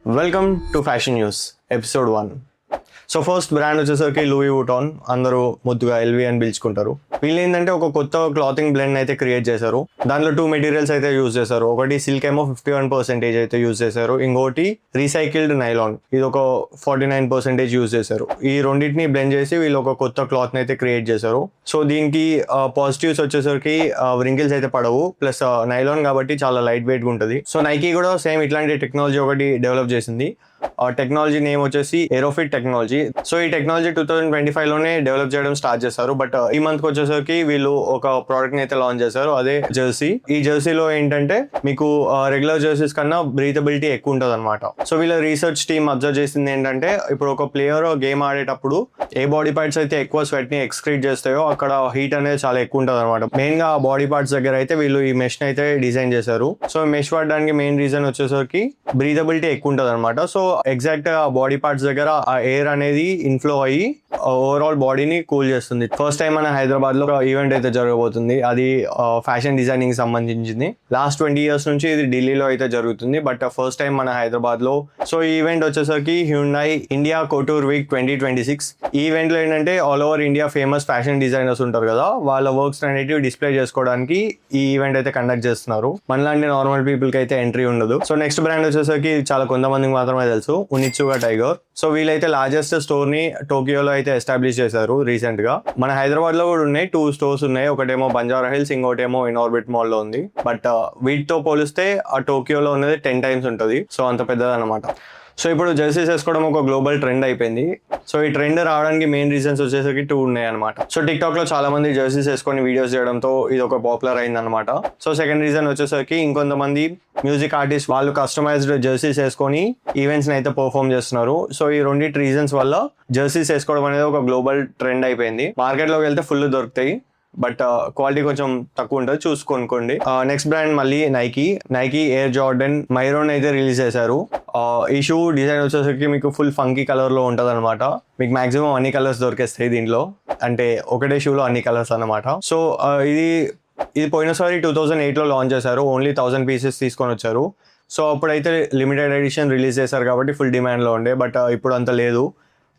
Welcome to Fashion News, episode 1. So first brand వచ్చేసరికి Louis వుటాన్, అందరూ ముద్దుగా ఎల్వి అని పిలుచుకుంటారు. వీళ్ళు ఏంటంటే ఒక కొత్త క్లాతింగ్ బ్లెండ్ అయితే క్రియేట్ చేశారు. దాంట్లో 2 మెటీరియల్స్ అయితే యూజ్ చేశారు. ఒకటి సిల్క్ ఏమో 51% అయితే యూజ్ చేశారు, ఇంకోటి రీసైకిల్డ్ నైలాన్, ఇది ఒక 49% యూజ్ చేశారు. ఈ రెండింటిని బ్లెండ్ చేసి వీళ్ళు ఒక కొత్త క్లాత్ అయితే క్రియేట్ చేశారు. సో దీనికి పాజిటివ్స్ వచ్చేసరికి వ్రింకిల్స్ అయితే పడవు, ప్లస్ నైలాన్ కాబట్టి చాలా లైట్ వెయిట్ గా ఉంటుంది. సో నైకీ కూడా సేమ్ ఇట్లాంటి టెక్నాలజీ ఒకటి డెవలప్ చేసింది. టెక్నాలజీ నేమ్ వచ్చేసి ఏరోఫిట్ టెక్నాలజీ. సో ఈ టెక్నాలజీ 2025 లోనే డెవలప్ చేయడం స్టార్ట్ చేస్తారు. బట్ ఈ మంత్ వచ్చేసరికి వీళ్ళు ఒక ప్రోడక్ట్ ని అయితే లాంచ్ చేశారు, అదే జెర్సీ. ఈ జెర్సీలో ఏంటంటే మీకు రెగ్యులర్ జెర్సీస్ కన్నా బ్రీతబిలిటీ ఎక్కువ ఉంటుంది అనమాట. సో వీళ్ళ రీసెర్చ్ టీమ్ అబ్జర్వ్ చేసింది ఏంటంటే, ఇప్పుడు ఒక ప్లేయర్ గేమ్ ఆడేటప్పుడు ఏ బాడీ పార్ట్స్ అయితే ఎక్కువ స్వెట్ ని ఎక్స్క్రీట్ చేస్తాయో అక్కడ హీట్ అనేది చాలా ఎక్కువ ఉంటుంది అనమాట. మెయిన్ గా ఆ బాడీ పార్ట్స్ దగ్గర అయితే వీళ్ళు ఈ మెష్ ని అయితే డిజైన్ చేశారు. సో మెష్ వాడడానికి మెయిన్ రీజన్ వచ్చేసరికి బ్రీతబిలిటీ ఎక్కువ ఉంటుంది అనమాట. సో ఎగ్జాక్ట్ ఆ బాడీ పార్ట్స్ దగ్గర ఆ ఎయిర్ అనేది ఇన్ఫ్లో అయ్యి ఓవరాల్ బాడీని కూల్ చేస్తుంది. ఫస్ట్ టైం మన హైదరాబాద్ లో ఈవెంట్ అయితే జరగబోతుంది. అది ఫ్యాషన్ డిజైనింగ్ సంబంధించింది. లాస్ట్ 20 years నుంచి ఇది ఢిల్లీలో అయితే జరుగుతుంది, బట్ ఫస్ట్ టైం మన హైదరాబాద్ లో. సో ఈ ఈవెంట్ వచ్చేసరికి హ్యుండై ఇండియా కోటూర్ వీక్ 2026. ఈ ఈవెంట్ లో ఏంటంటే all over India famous fashion designers ఉంటారు కదా, వాళ్ళ వర్క్స్ అనేటివి డిస్ప్లే చేసుకోవడానికి ఈ ఈవెంట్ అయితే కండక్ట్ చేస్తున్నారు. మనలాంటి నార్మల్ పీపుల్ కి అయితే ఎంట్రీ ఉండదు. సో నెక్స్ట్ బ్రాండ్ వచ్చేసరికి చాలా కొంతమందికి మాత్రమే తెలుసు, ఉనిత్సుగా టైగర్. సో వీళ్ళైతే లార్జెస్ట్ స్టోర్ ని టోక్యోలో అయితే ఎస్టాబ్లిష్ చేశారు రీసెంట్ గా. మన హైదరాబాద్ లో కూడా ఉన్నాయి, 2 stores ఉన్నాయి. ఒకటేమో బంజారా హిల్స్, ఇంకోటేమో ఇన్ఆర్బిట్ మాల్ లో ఉంది. బట్ వీటితో పోలిస్తే ఆ టోక్యోలో ఉన్నది 10 times ఉంటుంది. సో అంత పెద్దదన్నమాట. సో ఇప్పుడు జెర్సీస్ వేసుకోవడం ఒక గ్లోబల్ ట్రెండ్ అయిపోయింది. సో ఈ ట్రెండ్ రావడానికి మెయిన్ రీజన్స్ వచ్చేసరికి 2 ఉన్నాయి అనమాట. సో టిక్ టాక్ లో చాలా మంది జెర్సీస్ వేసుకొని వీడియోస్ చేయడంతో ఇది ఒక పాపులర్ అయింది అనమాట. సో సెకండ్ రీజన్ వచ్చేసరికి ఇంకొంతమంది మ్యూజిక్ ఆర్టిస్ట్ వాళ్ళు కస్టమైజ్డ్ జెర్సీస్ వేసుకొని ఈవెంట్స్ ని అయితే పర్ఫామ్ చేస్తున్నారు. సో ఈ రెండింటి రీజన్స్ వల్ల జెర్సీస్ వేసుకోవడం అనేది ఒక గ్లోబల్ ట్రెండ్ అయిపోయింది. మార్కెట్ లోకి వెళ్తే ఫుల్ దొరుకుతాయి, బట్ క్వాలిటీ కొంచెం తక్కువ ఉంటుంది, చూసుకోనుకోండి. నెక్స్ట్ బ్రాండ్ మళ్ళీ నైకీ ఎయిర్ జార్డన్ మైరోన్ అయితే రిలీజ్ చేశారు. ఈ షూ డిజైన్ వచ్చేసరికి మీకు ఫుల్ ఫంకీ కలర్ లో ఉంటది అనమాట. మీకు మాక్సిమం అన్ని కలర్స్ దొరికేస్తాయి దీంట్లో, అంటే ఒకటే షూలో అన్ని కలర్స్ అనమాట. సో ఇది పోయినసారి 2008 లో లాంచ్ చేశారు. ఓన్లీ 1000 pieces తీసుకొని వచ్చారు. సో అప్పుడైతే లిమిటెడ్ ఎడిషన్ రిలీజ్ చేశారు కాబట్టి ఫుల్ డిమాండ్ లో ఉండే, బట్ ఇప్పుడు అంత లేదు.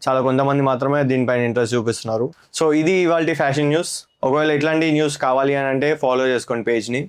చాలా కొంతమంది మాత్రమే దీనిపైన ఇంట్రెస్ట్ చూపిస్తున్నారు. సో ఇది ఇవాల్టి ఫ్యాషన్ న్యూస్. ఒకవేళ ఇట్లాంటి న్యూస్ కావాలి అని అంటే ఫాలో చేసుకోండి పేజ్ని.